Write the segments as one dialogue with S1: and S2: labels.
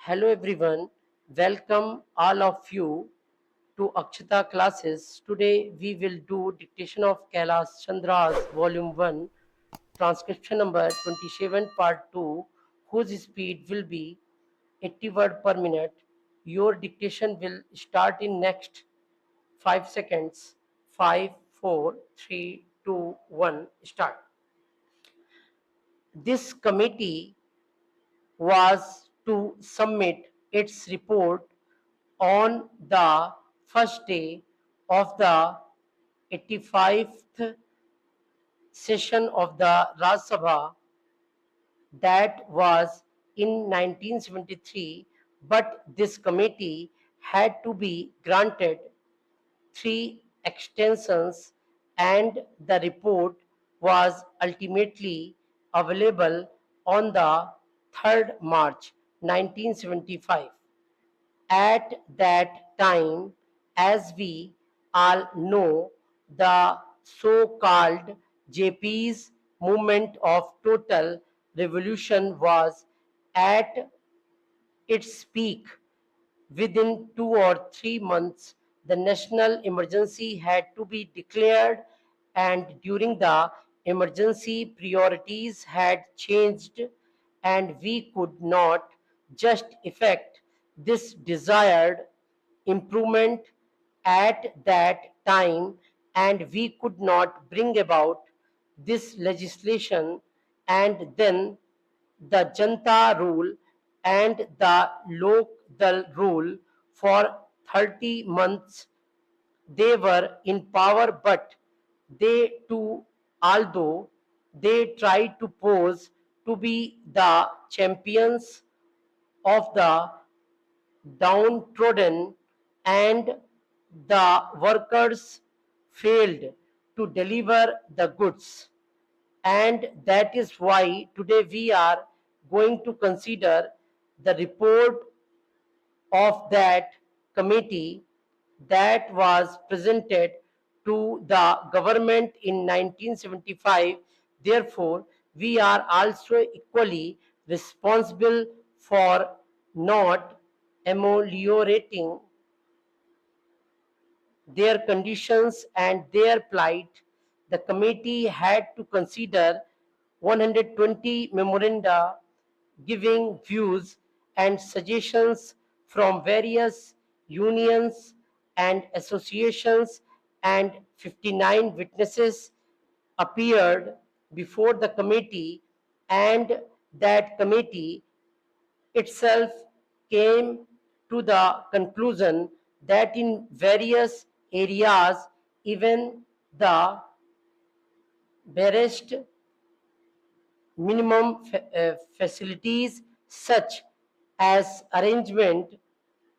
S1: Hello everyone, welcome all of you to Akshata classes. Today we will do dictation of Kailash Chandra's volume 1, transcription number 27 part 2, whose speed will be 80 word per minute. Your dictation will start in next 5 seconds. 5, 4, 3, 2, 1, start. This committee was to submit its report on the first day of the 85th session of the Rajya Sabha, that was in 1973, but this committee had to be granted three extensions, and the report was ultimately available on the 3rd March 1975. At that time, as we all know, the so-called JP's movement of total revolution was at its peak. Within 2 or 3 months, the national emergency had to be declared, and during the emergency, priorities had changed, and we could not just effect this desired improvement at that time, and we could not bring about this legislation and then the Janta rule and the Lok Dal rule for 30 months. They were in power, but they too, although they tried to pose to be the champions of the downtrodden and the workers, failed to deliver the goods. And that is why today we are going to consider the report of that committee that was presented to the government in 1975. Therefore, we are also equally responsible for not ameliorating their conditions and their plight. The committee had to consider 120 memoranda giving views and suggestions from various unions and associations, and 59 witnesses appeared before the committee, and that committee itself came to the conclusion that in various areas, even the barest minimum facilities such as arrangement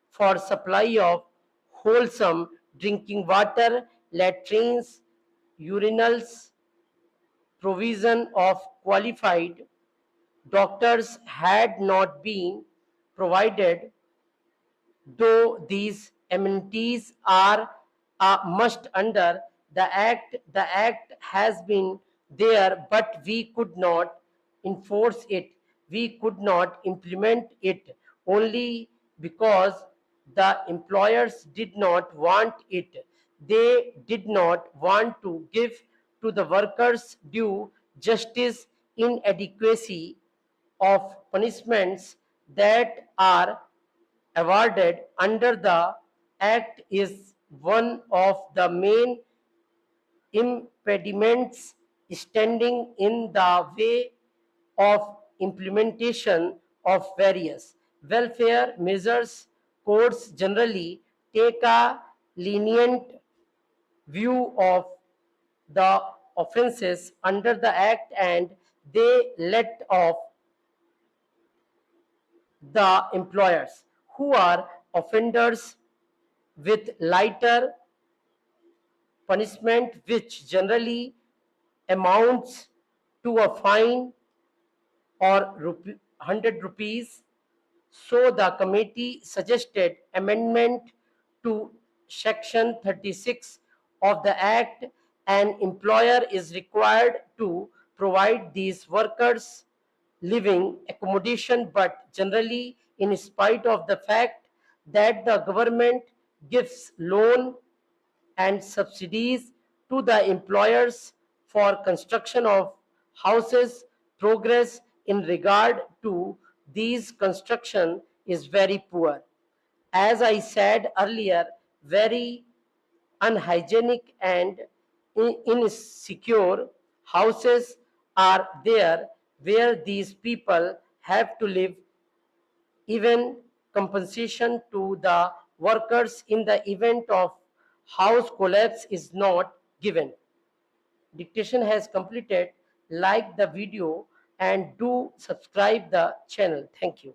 S1: for supply of wholesome drinking water, latrines, urinals, provision of qualified doctors had not been provided. Though these amenities are a must under the act has been there, but we could not enforce it. We could not implement it only because the employers did not want it. They did not want to give to the workers due justice. Inadequacy of punishments that are awarded under the Act is one of the main impediments standing in the way of implementation of various welfare measures. Courts generally take a lenient view of the offences under the Act, and they let off the employers who are offenders with lighter punishment, which generally amounts to a fine or 100 rupees. So the committee suggested amendment to section 36 of the Act. An employer is required to provide these workers living accommodation, but generally in spite of the fact that the government gives loan and subsidies to the employers for construction of houses, progress in regard to these construction is very poor. As I said earlier, very unhygienic and insecure houses are there where these people have to live. Even compensation to the workers in the event of house collapse is not given. Dictation has completed. Like the video and do subscribe the channel. Thank you.